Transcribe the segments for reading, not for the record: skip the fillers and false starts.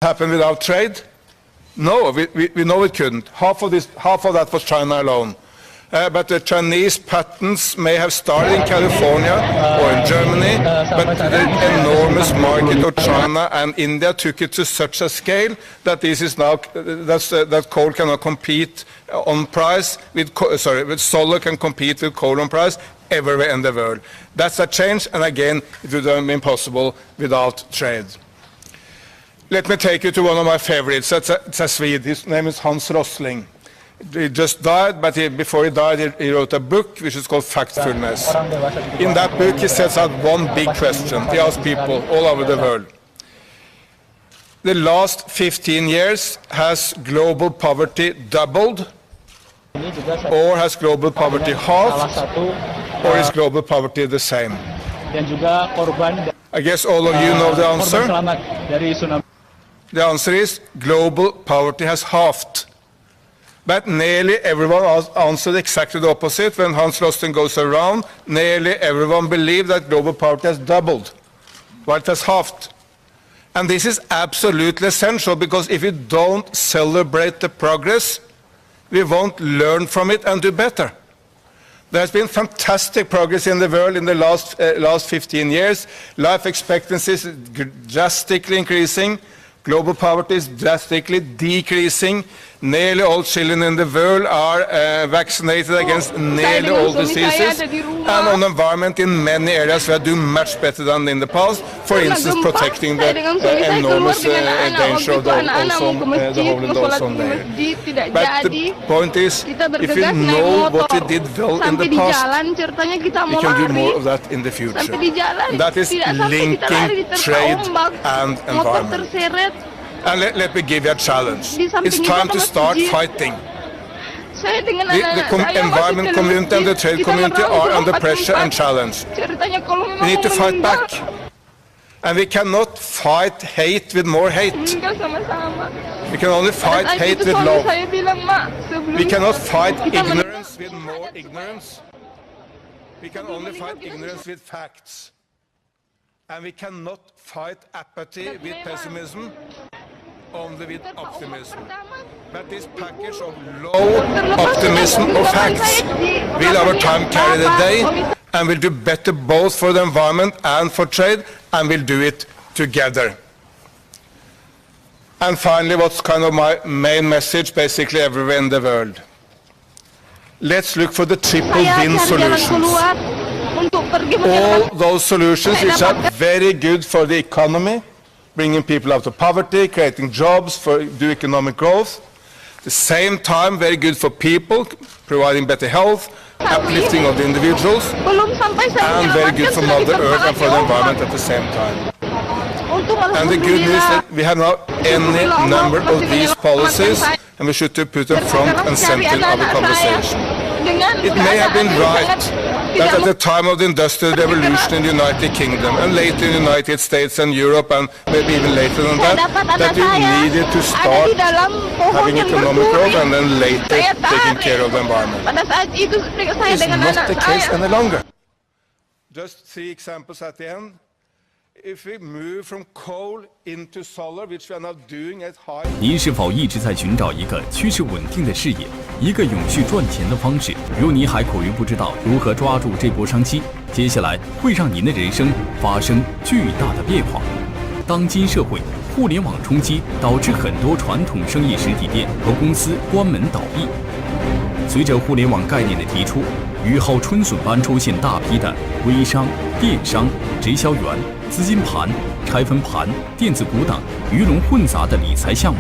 happen without trade? No, we know it couldn't. Half of that was China alone. But the Chinese patents may have started in California or in Germany, but the enormous market of China and India took it to such a scale that this is now that coal cannot compete on price with solar can compete with coal on price everywhere in the world. That's a change, and again, it would have been possible without trade. Let me take you to one of my favorites. It's a Swede. His name is Hans Rosling. He just died, but before he died, he wrote a book which is called Factfulness. In that book, he sets out one big question. He asks people all over the world. The last 15 years, has global poverty doubled? Or has global poverty halved? Or is global poverty the same? I guess all of you know the answer. The answer is global poverty has halved. But nearly everyone answered exactly the opposite. When Hans Rosling goes around, nearly everyone believes that global poverty has doubled, while it has halved. And this is absolutely essential, because if we don't celebrate the progress, we won't learn from it and do better. There has been fantastic progress in the world in the last 15 years. Life expectancy is drastically increasing. Global poverty is drastically decreasing. Nearly all children in the world are vaccinated against nearly all diseases. And on the environment, in many areas, we are doing much better than in the past. For instance, protecting the enormous danger of the hole in the ozone layer. But the point is, if we know what we did well in the past, we can do more of that in the future. And that is linking trade and environment. And let me give you a challenge. It's time to start fighting. The environment community and the trade community are under pressure and challenge. We need to fight back. And we cannot fight hate with more hate. We can only fight hate with love. We cannot fight ignorance with more ignorance. We can only fight ignorance with facts. And we cannot fight apathy with pessimism, only with optimism. But this package of low optimism of facts will over time carry the day, and will do better both for the environment and for trade, and we'll do it together. And finally, what's kind of my main message basically everywhere in the world. Let's look for the triple win solutions. All those solutions which are very good for the economy, bringing people out of poverty, creating jobs, do economic growth. At the same time, very good for people, providing better health, uplifting of the individuals, and very good for Mother Earth and for the environment at the same time. And the good news is that we have now any number of these policies, and we should put them front and center in our conversation. It may have been right that at the time of the Industrial Revolution in the United Kingdom, and later in the United States and Europe, and maybe even later than that we needed to start having economic growth and then later taking care of the environment. It's not the case any longer. Just 3 examples at the end. If we move from coal into solar, which we are now doing at high. 您是否一直在寻找一个趋势稳定的事业，一个永续赚钱的方式？如你还苦于不知道如何抓住这波商机，接下来会让您的人生发生巨大的变化。当今社会，互联网冲击导致很多传统生意实体店和公司关门倒闭。随着互联网概念的提出，雨后春笋般出现大批的微商、电商、直销员、资金盘、拆分盘、电子股等鱼龙混杂的理财项目，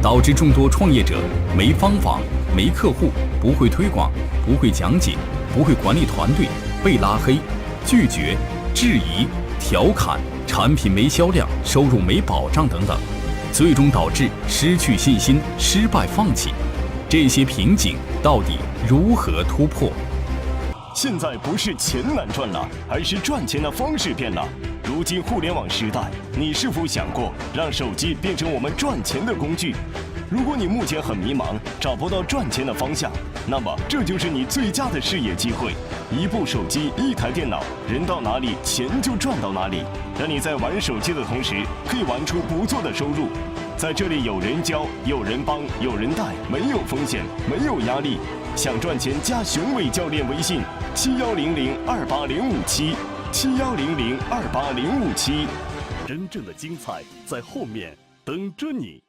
导致众多创业者没方法、没客户、不会推广、不会讲解、不会管理团队，被拉黑、拒绝、质疑、调侃，产品没销量、收入没保障等等，最终导致失去信心、失败放弃。这些瓶颈到底如何突破？现在不是钱难赚了，而是赚钱的方式变了。如今互联网时代，你是否想过让手机变成我们赚钱的工具？如果你目前很迷茫，找不到赚钱的方向，那么这就是你最佳的事业机会。一部手机，一台电脑，人到哪里，钱就赚到哪里。让你在玩手机的同时，可以玩出不错的收入。在这里有人教，有人帮，有人带，没有风险，没有压力。想赚钱加雄伟教练微信71002805777100280557。真正的精彩在后面等着你。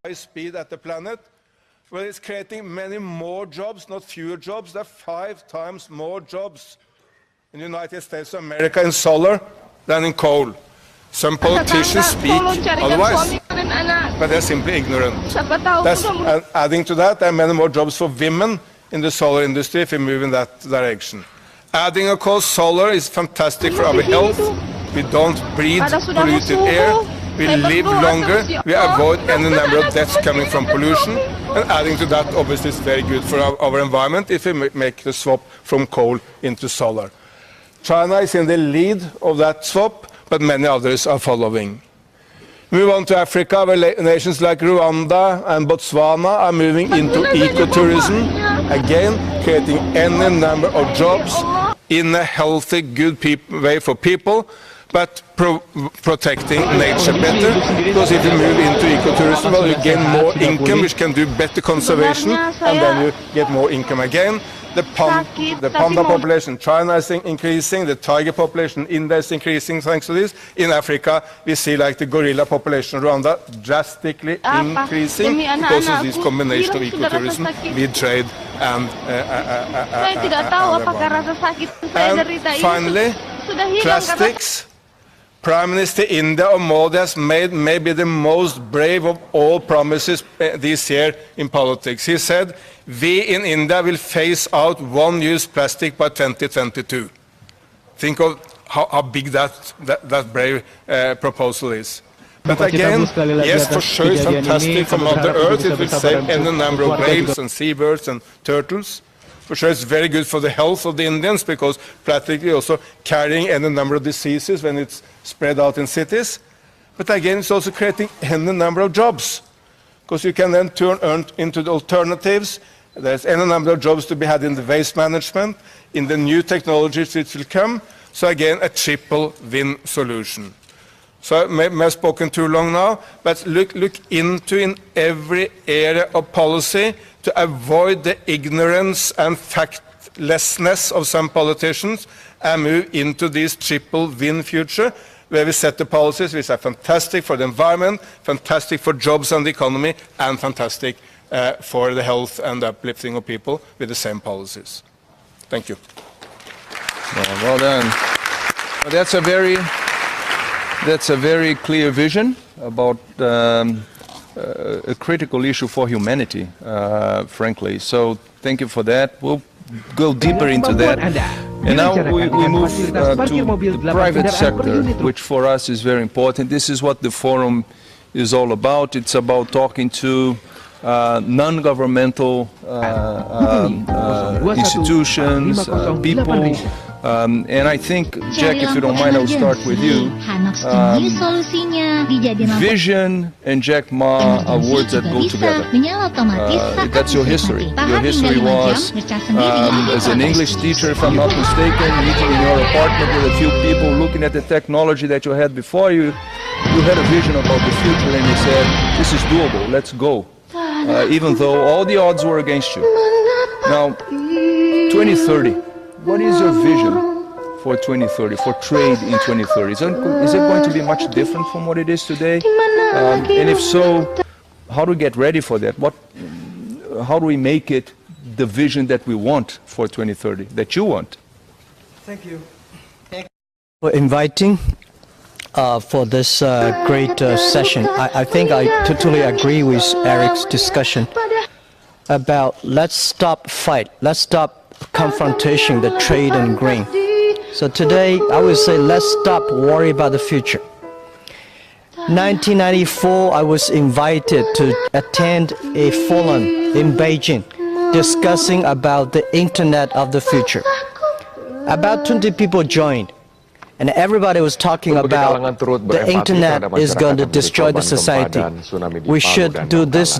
High speed at the planet, well, it's creating many more jobs, not fewer jobs. There are 5 times more jobs in the United States of America in solar than in coal. Some politicians speak otherwise, but they're simply ignorant. That's, adding to that, there are many more jobs for women in the solar industry if we move in that direction. Adding, of course, solar is fantastic for our health. We don't breathe polluted air. We live longer. We avoid any number of deaths coming from pollution. And adding to that, obviously, it's very good for our environment if we make the swap from coal into solar. China is in the lead of that swap, but many others are following. Move on to Africa, where nations like Rwanda and Botswana are moving into ecotourism, again creating any number of jobs in a healthy, good way for people, but protecting nature better. Because if you move into ecotourism, well, you gain more income, which can do better conservation, and then you get more income again. The panda population in China is increasing, the tiger population in India is increasing thanks to this. In Africa, we see like the gorilla population in Rwanda drastically increasing because of this combination of ecotourism with trade and finally, plastics. Prime Minister India of Modi has made maybe the most brave of all promises this year in politics. He said, we in India will phase out one-use plastic by 2022. Think of how big that brave proposal is. But again, yes, for sure it's fantastic for Mother Earth. It will save any number of whales and seabirds and turtles. For sure it's very good for the health of the Indians because practically also carrying any number of diseases when it's spread out in cities. But again, it's also creating any number of jobs because you can then turn into the alternatives. There's any number of jobs to be had in the waste management, in the new technologies which will come. So again, a triple win solution. So I may have spoken too long now, but look into in every area of policy to avoid the ignorance and factlessness of some politicians and move into this triple win future where we set the policies which are fantastic for the environment, fantastic for jobs and the economy, and fantastic for the health and the uplifting of people with the same policies. Thank you. Well done. Well, that's a very clear vision about a critical issue for humanity, frankly. So thank you for that. We'll go deeper into that. And now we move to the private sector, which for us is very important. This is what the forum is all about. It's about talking to non-governmental institutions, people. And I think, Jack, if you don't mind, I'll start with you. Vision and Jack Ma are words that go together. That's your history. Your history was as an English teacher, if I'm not mistaken, meeting in your apartment with a few people, looking at the technology that you had before you. You had a vision about the future and you said, this is doable, let's go. Even though all the odds were against you. Now, 2030. What is your vision for 2030, for trade in 2030? Is it going to be much different from what it is today? And if so, how do we get ready for that? How do we make it the vision that we want for 2030, that you want? Thank you. Thank you for inviting for this great session. I think I totally agree with Eric's discussion about let's stop fight, let's stop confrontation, the trade and grain. So today I would say let's stop worry about the future. 1994 I was invited to attend a forum in Beijing discussing about the internet of the future. About 20 people joined And everybody was talking about the internet is going to destroy the society. We should do this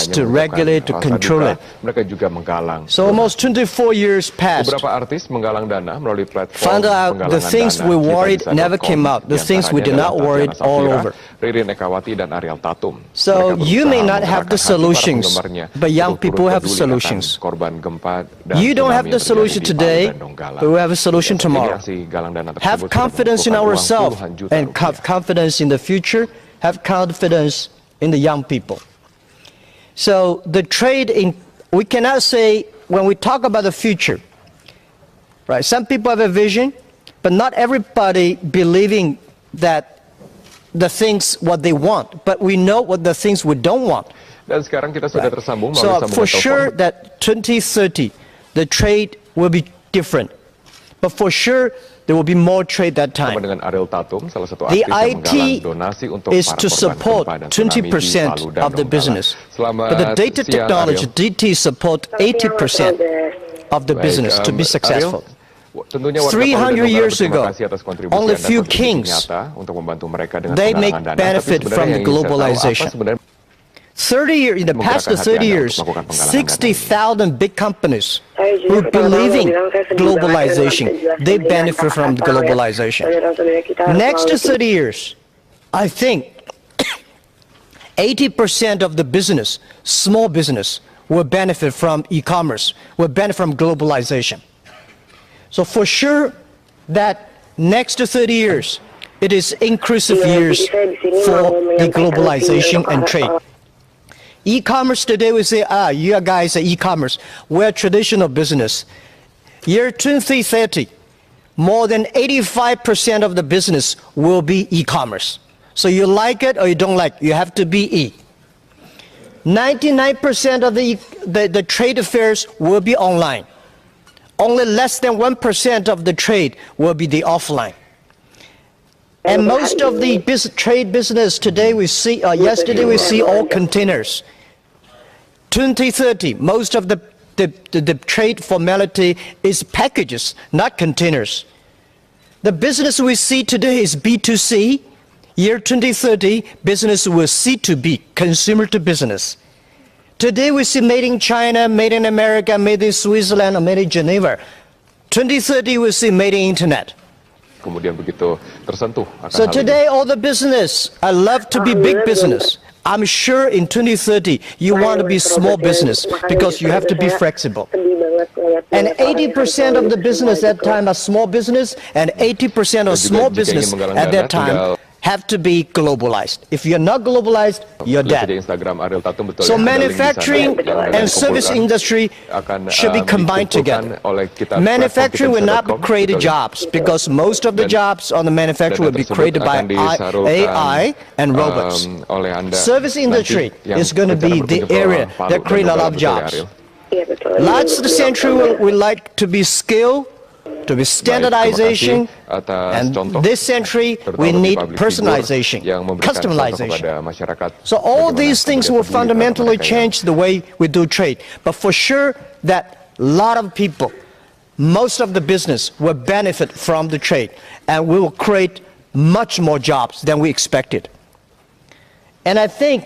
to regulate, to control it. So almost 24 years passed. Found out the things we worried never came out. The things we did not worry all over. So you may not have the solutions, but young people have solutions. You don't have the solution today, but we have a solution tomorrow. Have confidence in ourselves and have confidence in the future. Have confidence in the young people. So the trade in, we cannot say when we talk about the future, right? Some people have a vision, but not everybody believing that the things what they want, but we know what the things we don't want. Dan sekarang kita sudah tersambung melalui So sambungan for sure telepon. that 2030, the trade will be different. But for sure, there will be more trade that time. Dengan Ariel Tatum, salah satu The artis yang IT menggalang donasi untuk is para to korban support gempa dan tsunami di 20% Palu dan of the Donggala. business. Selamat But the data siang, technology, Ariel. DT, support 80% of the business to be successful. Tentunya 300 years berterima ago, kasih atas kontribusi only Anda, few kontribusi kings, nyata untuk membantu mereka dengan they make penggalangan dana. benefit Tapi from sebenarnya the yang ingin saya tahu, globalization. apa sebenarnya 30 years, in the past menggerakkan hati 30 Anda years, untuk melakukan penggalangan dana 60,000 big companies who believe in globalization, they benefit from globalization. Next to 30 years, I think 80% of the business, small business, will benefit from e-commerce, will benefit from globalization. So for sure that next to 30 years, it is inclusive years for the globalization and trade. E-commerce today, we say, you guys are e-commerce. We're traditional business. Year 2030, more than 85% of the business will be e-commerce. So you like it or you don't like it, you have to be E. 99% of the trade affairs will be online. Only less than 1% of the trade will be the offline. And most of the trade business today we see, yesterday we see all containers. 2030, most of the trade formality is packages, not containers. The business we see today is B2C. Year 2030, business will C2B, consumer to business. Today we see made in China, made in America, made in Switzerland, or made in Geneva. 2030 we see made in internet. kemudian begitu tersentuh akan So hal ini. today all the business, I love to be big business. I'm sure in 2030 you want to be small business because you have to be flexible. And 80% of the business at that time are small business, and 80% of small business at that time have to be globalized. If you're not globalized, you're dead. So manufacturing and service industry should be combined together. Manufacturing will not create jobs because most of the jobs on the manufacturing will be created by AI and robots. Service industry is going to be the area that create a lot of jobs. Last century we like to be skilled, to be standardization, and this century we need personalization, customization. So all these things will fundamentally change the way we do trade. But for sure that a lot of people, most of the business will benefit from the trade, and we will create much more jobs than we expected. And I think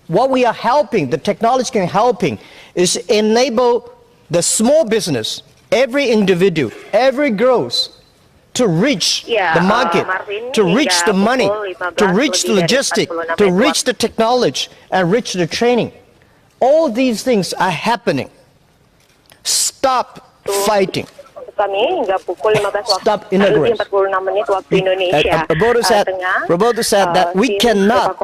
what we are helping, the technology can helping, is enable the small business, every individual, every growth, to reach the market, to reach the money, to reach the logistic, to reach the technology, and reach the training. All these things are happening. Stop fighting. Stop immigrants. Roberto said that we cannot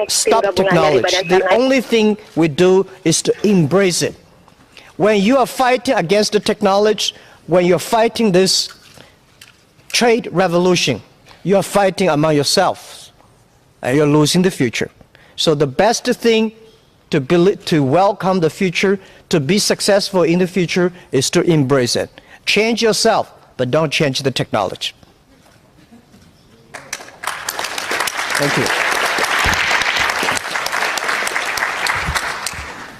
stop technology. The only thing we do is to embrace it. When you are fighting against the technology, when you're fighting this trade revolution, you are fighting among yourselves, and you're losing the future. So the best thing to welcome the future, to be successful in the future, is to embrace it. Change yourself, but don't change the technology. Thank you.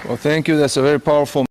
Well, thank you. That's a very powerful